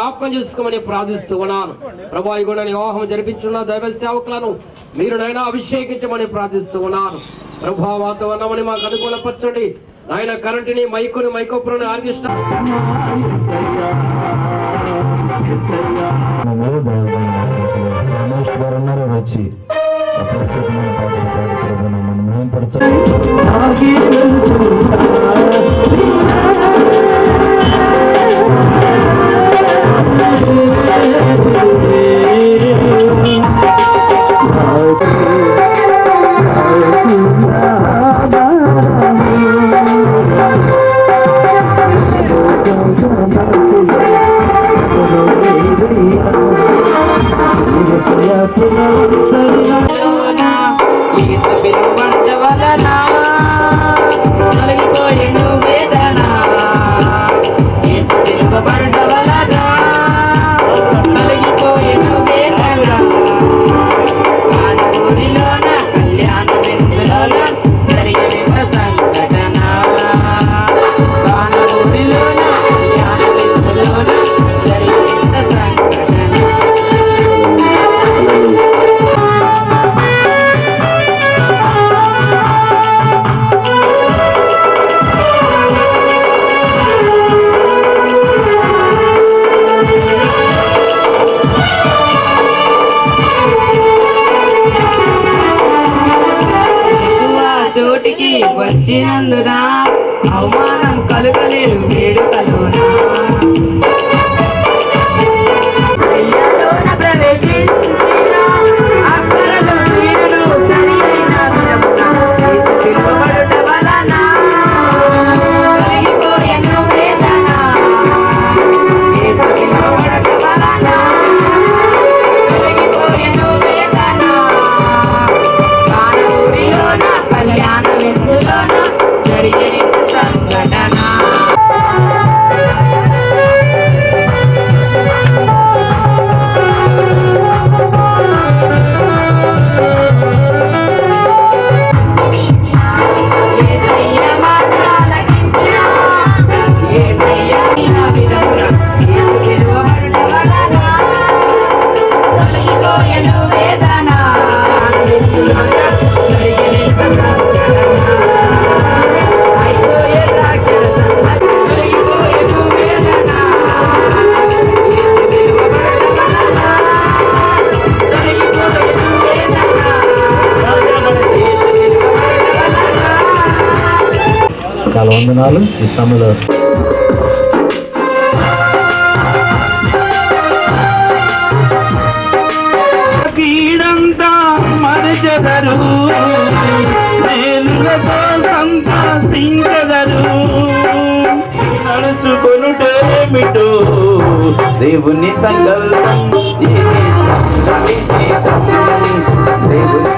జ్ఞాపకం చేసుకోమని ప్రార్థిస్తూ ఉన్నాను. ప్రభా ఈ కూడా వివాహం జరిపించున్న దైవ సేవకులను మీరు నైనా అభిషేకించమని ప్రార్థిస్తూ ఉన్నాను. ప్రభా వాతావరణమని మాకు అనుకూలపరచండి నాయన. కరెంటుని మైకోపురం ఆర్కెస్ట్రా వచ్చి వచ్చినందున అవమానం కలుగలేదు వేడుకలోన ప్రవేశించిన అక్కరలో తీరును సరి అయిన పిలువబడుట వలన కలిగిపోయెను వేదన. పిలువబడుట వలన కలిగిపోయెను వేదన. కానూరిలోన కళ్యాణ విందులోన జరిగిన సంఘటన. చాలా వందనాలు. ఈ సమయంలో కీడంతా మరచెదరు, మేలులతో సంతసించెదరు. నడుచుకొనుటేమిటో దేవుని సంకల్పం, దేవుని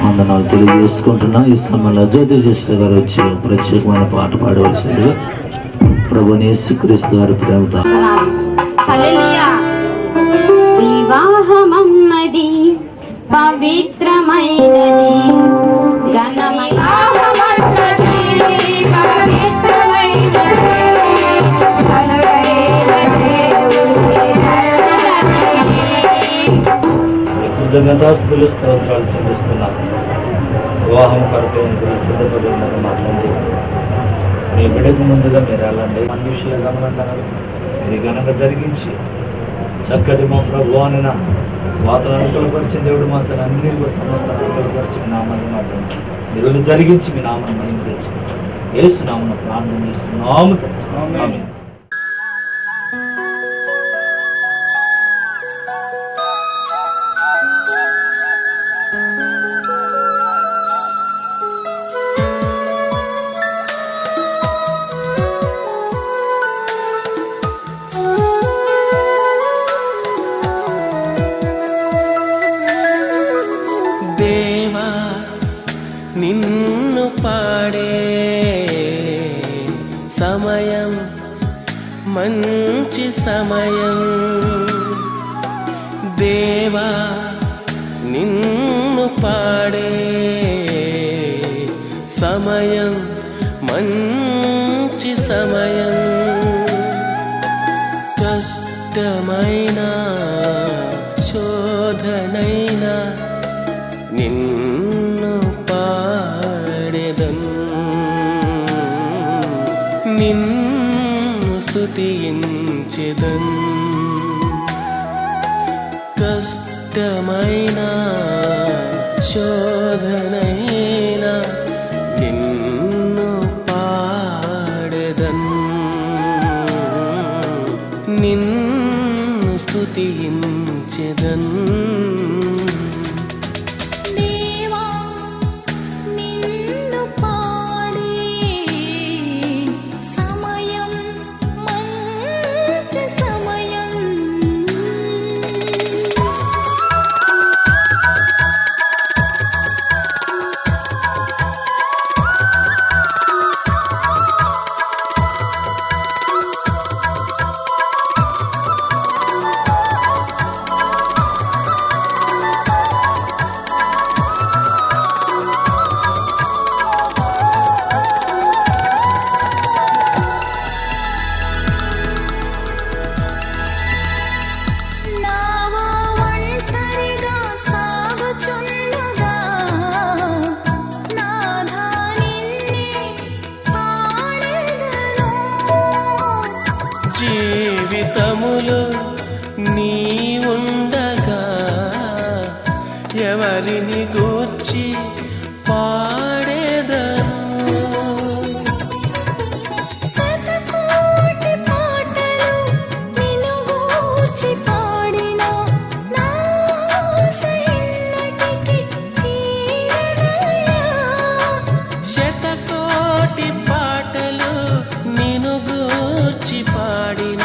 వందనాలు తెలియజేసుకుంటున్నా. ఈ సమయంలో జ్యోతి కృష్ణ గారు వచ్చి ప్రత్యేకమైన పాట పాడవలసిందిగా ప్రభుని యేసుక్రీస్తు వారి ప్రేమతో. వివాహమన్నది పవిత్రమైనది, కృతజ్ఞతాస్తుతులు స్తోత్రాలు చెల్లిస్తున్నాను. వివాహం కొరకు సిద్ధపడి ఉన్నది మాట్లాడి మీ బిడ్డకు ముందుగా మీరు వెళ్ళండి. మన విషయాలు గమనంటారు ఇది ఘనంగా జరిగించి చక్కటి మా ప్రభువాన మాతను అనుకూలపరిచిన దేవుడు మాతను అన్ని సమస్త అనుకూలపరిచి మీ నామాన్ని మాట్లాడి మీరు జరిగించి మీ నామాన్ని మహిమ తెచ్చుకుంటారు. యేసు నామమున ప్రార్థన చేసుకున్నాము. ఆమేన్. నిన్ను పాడే సమయం మంచి సమయం దేవా నిన్ను పాడే సమయం మంచి సమయం కష్టమైన శోధనైనా నిన్ను పాడెదన్ నిన్ను స్తుతించెదన్ కష్టమైన శోధనైనా నిన్ను పాడెదన్ నిన్ను స్తుతించెదన్ దేవా నిన్ను పాడే సమయం మంచి సమయం నావా ఒంటరిగా సాగుచుండగా నాథా నిన్నే పాడెదను జీవితములో నీ ఉండగా ఎవరిని గూర్చి పాడేదను శతకోటి పాటలు నిన్ను గూర్చి పాడినా నా ఆశ ఎన్నటికీ తీరదయా శతకోటి పాటలు నిన్ను గూర్చి పాడిన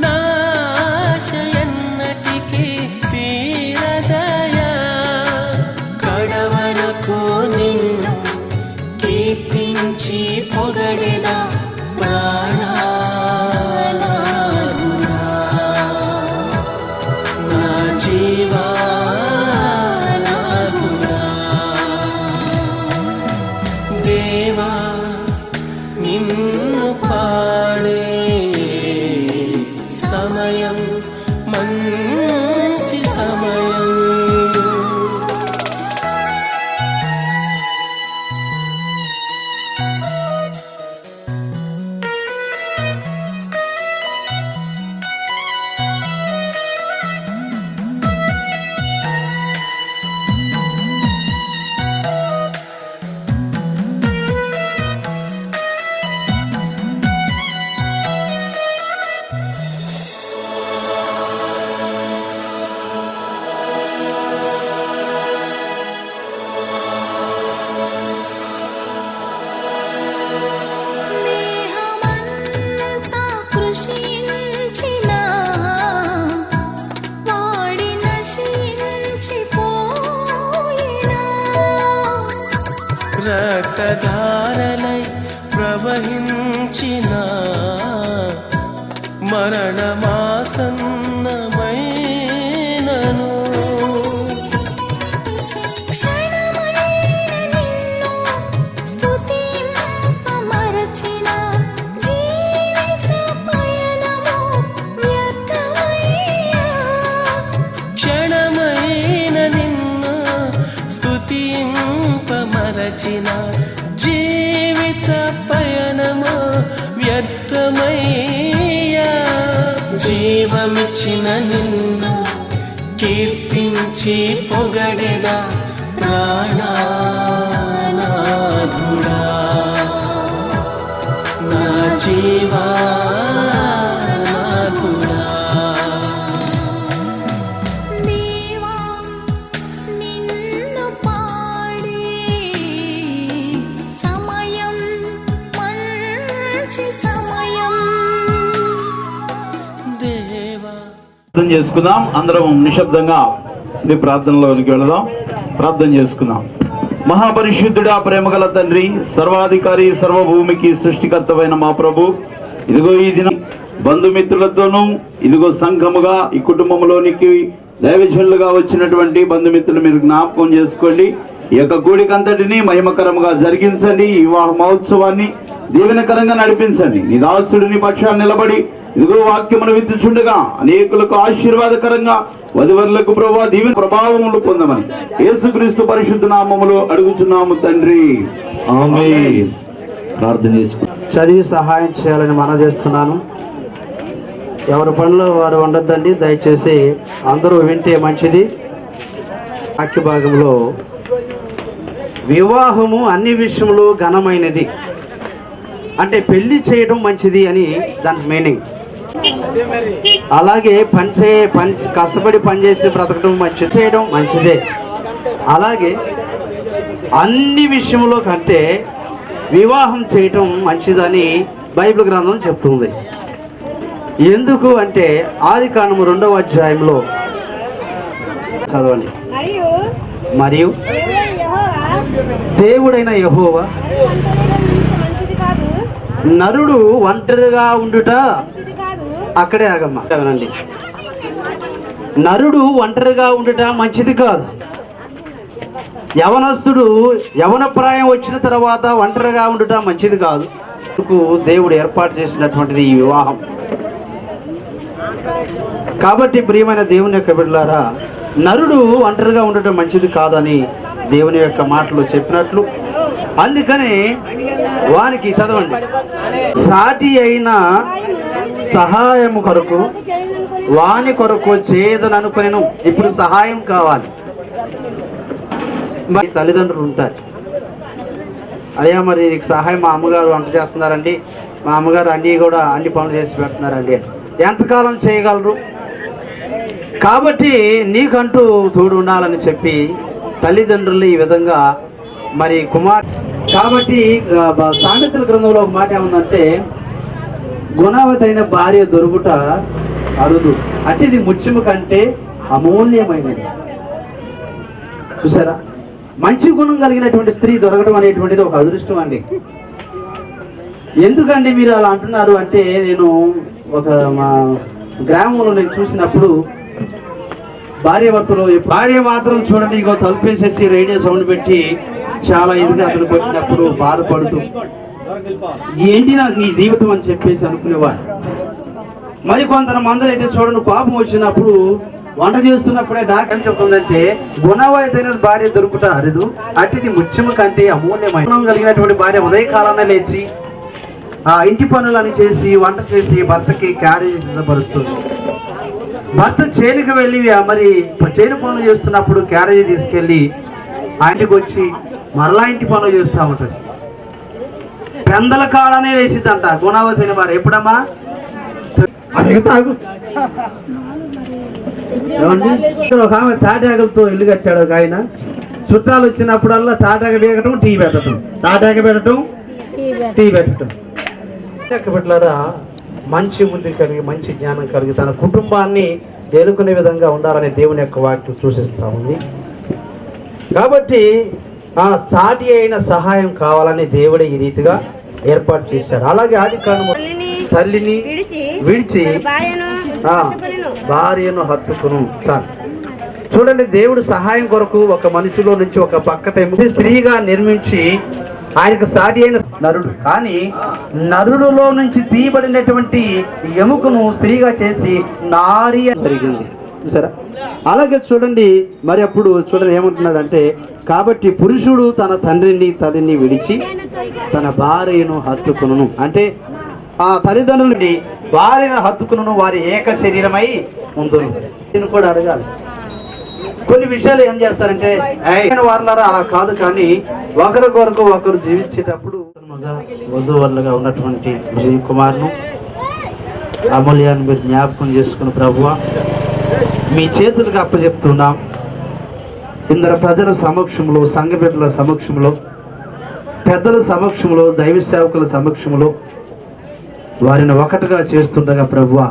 నాశ ఎన్నటికీ తీరదయా కడవరకు నిన్ను కీర్తించి పొగడెదా ప్రాణనాథుడా నా జీవానాథుడా దేవా నిన్ను పాడే సమయం మంచి సమయం దేహమంతా కృషించినా వాడి నశించిపోయినా రక్తధారలై ప్రవహించిన మరణమాసన్నమైనను క్షణమైన నిన్ను స్తుతింపమరచిన జీవిత పయనము వ్యర్థమయ్యా క్షణమైన నిన్ను స్తుతింపమరచిన జీవిత పయనము వ్యర్థమయ్యా జీవమిచ్చిన నిన్ను కీర్తించి పొగడెదా ప్రాణనాథుడా నా జీవానాథుడా దేవా నిన్ను పాడే సమయం మంచి సమయం దేవా ప్రార్థన చేసుకుందాం. అందరం నిశ్శబ్దంగా మీ ప్రార్థనలోనికి వెళదాం. ప్రార్థన చేసుకుందాం. మహాపరిశుద్ధుడా, ప్రేమగల తండ్రి, సర్వాధికారి, సర్వభూమికి సృష్టికర్తమైన మా ప్రభు, ఇదిగో ఈ దినం బంధుమిత్రులతోనూ, ఇదిగో సంఘముగా ఈ కుటుంబంలోనికి దైవజనులుగా వచ్చినటువంటి బంధుమిత్రులు మీరు జ్ఞాపకం చేసుకోండి. ఈ యొక్క కూడికంతటిని మహిమకరంగా జరిగించండి. ఈ వివాహ మహోత్సవాన్ని దీవెనకరంగా నడిపించండి. నీ దాసుడిని పక్షాన్ని నిలబడి ఇదిగో వాక్యమును విత్తుచుండగా అనేకులకు ఆశీర్వాదకరంగా వధువరులకు ప్రభువా దీవెన ప్రభావములు పొందమని యేసుక్రీస్తు పరిశుద్ధ నామములో అడుగుచున్నాము తండ్రి, ఆమేన్. ప్రార్థన చేసుకుంటాం. చదివి సహాయం చేయాలని మనం చేస్తున్నాను. ఎవరి పనిలో వారు ఉండొద్దండి, దయచేసి అందరూ వింటే మంచిది. వాక్య భాగంలో వివాహము అన్ని విషయంలో ఘనమైనది అంటే చేయడం మంచిది అని దాని మీనింగ్. అలాగే కష్టపడి పనిచేసి బ్రతకడం మంచిది, చేయడం మంచిదే. అలాగే అన్ని విషయంలో కంటే వివాహం చేయటం మంచిదని బైబిల్ గ్రంథం చెప్తుంది. ఎందుకు అంటే ఆదికాండము 2వ అధ్యాయంలో చదవండి. మరియు దేవుడైన యెహోవా నరుడు ఒంటరిగా ఉండుట, అక్కడే ఆగమ్మా చదవండి. నరుడు ఒంటరిగా ఉండుట మంచిది కాదు. యవనస్తుడు యవన ప్రాయం వచ్చిన తర్వాత ఒంటరిగా ఉండుట మంచిది కాదు. దేవుడు ఏర్పాటు చేసినటువంటిది ఈ వివాహం. కాబట్టి ప్రియమైన దేవుని యొక్క బిడ్డలారా, నరుడు ఒంటరిగా ఉండటం మంచిది కాదని దేవుని యొక్క మాటలు చెప్పినట్లు, అందుకని వానికి చదవండి, సాటి అయిన సహాయము కొరకు వాని కొరకు చేయదని అనుకునేను. ఇప్పుడు సహాయం కావాలి. మరి తల్లిదండ్రులు ఉంటారు, అయ్యా మరి నీకు సహాయం మా అమ్మగారు వంట చేస్తున్నారండి, మా అమ్మగారు అన్ని పనులు చేసి పెడుతున్నారండి. ఎంతకాలం చేయగలరు? కాబట్టి నీకంటూ తోడు ఉండాలని చెప్పి తల్లిదండ్రులు ఈ విధంగా మరి కాబట్టి సామెతల గ్రంథంలో ఒక మాట ఏముందంటే, గుణవతైన భార్య దొరుకుట అరుదు అంటే ఇది ముత్యము కంటే అమూల్యమైనది. చూసారా, మంచి గుణం కలిగినటువంటి స్త్రీ దొరకడం అనేటువంటిది ఒక అదృష్టం అండి. ఎందుకండి మీరు అలా అంటున్నారు అంటే, నేను ఒక మా గ్రామంలో నేను చూసినప్పుడు భార్య మాత్రం చూడండి, ఇగో తలుపేసేసి రేడియో సౌండ్ పెట్టి చాలా ఇదిగా అతను కొట్టినప్పుడు బాధపడుతూ ఏంటి నాకు ఈ జీవితం అని చెప్పేసి అనుకునేవాడు. మరి కొంతమంది అయితే చూడండి, కోపం వచ్చినప్పుడు వంట చేస్తున్నప్పుడే డాక్టర్ చెప్తుందంటే, గుణవైన భార్య దొరుకుట అరుదు అటుది ముత్యము కంటే అమూల్యమైన గుణం కలిగినటువంటి భార్య ఉదయకాలాన్ని లేచి ఆ ఇంటి పనులని చేసి వంట చేసి భర్తకి క్యారేజ్ సిద్ధపరుస్తుంది. భర్త చేనుకు వెళ్ళి మరి చేను పనులు చేస్తున్నప్పుడు క్యారేజీ తీసుకెళ్ళి ఆ ఇంటికి వచ్చి మరలా ఇంటి పనులు చేస్తూ ఉంటుంది. పెందల కాడనే వేసిద్దంట గుణవతి భార్య. ఎప్పుడమ్మా తాగు ఏమండి, ఒక ఆమె తాటాకులతో ఇల్లు కట్టాడు ఒక ఆయన. చుట్టాలు వచ్చినప్పుడల్లా తాటాక వేయటం, టీ పెట్టడం, తాటాక పెట్టడం, టీ పెట్టడం. బిడ్డలారా, మంచి బుద్ధి కలిగి మంచి జ్ఞానం కలిగి తన కుటుంబాన్ని తేలుకునే విధంగా ఉండాలని దేవుని యొక్క వాక్యం సూచిస్తూ ఉంది. కాబట్టి ఆ సాటి అయిన సహాయం కావాలని దేవుడే ఈ రీతిగా ఏర్పాటు చేశాడు. అలాగే ఆదికాండము తల్లిని విడిచి భార్యను హత్తుకును. చాలు చూడండి, దేవుడు సహాయం కొరకు ఒక మనిషిలో నుంచి ఒక పక్కట స్త్రీగా నిర్మించి ఆయనకు సాటి అయిన నరుడు, కానీ నరుడులో నుంచి తీయబడినటువంటి ఎముకను స్త్రీగా చేసి నారి జరిగింది. సరే, అలాగే చూడండి, మరి అప్పుడు చూడండి ఏమంటున్నాడంటే, కాబట్టి పురుషుడు తన తల్లిని విడిచి తన భార్యను హత్తుకును అంటే ఆ తల్లిదండ్రులని భార్యను హత్తుకును, వారి ఏక శరీరమై ఉందును. నేను కూడా అడగాలి, కొన్ని విషయాలు ఏం చేస్తారంటే వారులారా అలా కాదు, కానీ ఒకరి కొరకు ఒకరు జీవించేటప్పుడు వధువరులుగా ఉన్నటువంటి విజయ్ కుమార్ను అమూల్యాన్ని మీరు జ్ఞాపకం చేసుకుని ప్రభువా మీ చేతులకు అప్పచెప్తున్నాం. ఇందరు ప్రజల సమక్షంలో, సంఘ బిడ్డల సమక్షంలో, పెద్దల సమక్షంలో, దైవ సేవకుల సమక్షంలో వారిని ఒకటిగా చేస్తుండగా ప్రభువా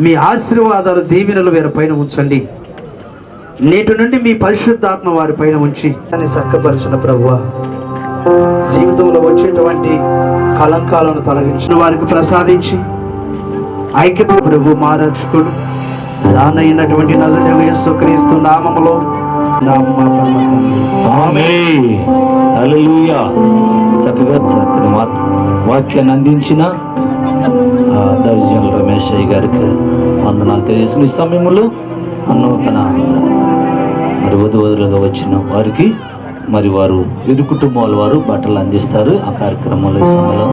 మీ ఆశీర్వాదాలు దీవెనలు వీరిపైన ఉంచండి. నేటి నుండి మీ పరిశుద్ధాత్మ వారి పైన ఉంచి అని చక్కపరిచిన ప్రభువా, జీవితంలో వచ్చేటువంటి కలంకాలను తొలగించిన వారికి ప్రసాదించి ఐక్యత ప్రభు మా రక్షకుడు రానైనటువంటి నజరేయుడు యేసుక్రీస్తు నామములో మా పరమ తండ్రి. ఆమేన్. హల్లెలూయా. చక్కగా చక్కని వాక్యాన్ని అందించిన దర్జన్ రమేష్ అయ్య గారికి వందనాలు తెలియజేసిన ఈ సమయంలో నూతన మరి వధువులుగా వచ్చిన వారికి మరి వారు ఇరు కుటుంబాల వారు బట్టలు అందిస్తారు. ఆ కార్యక్రమంలో ఈ సమయంలో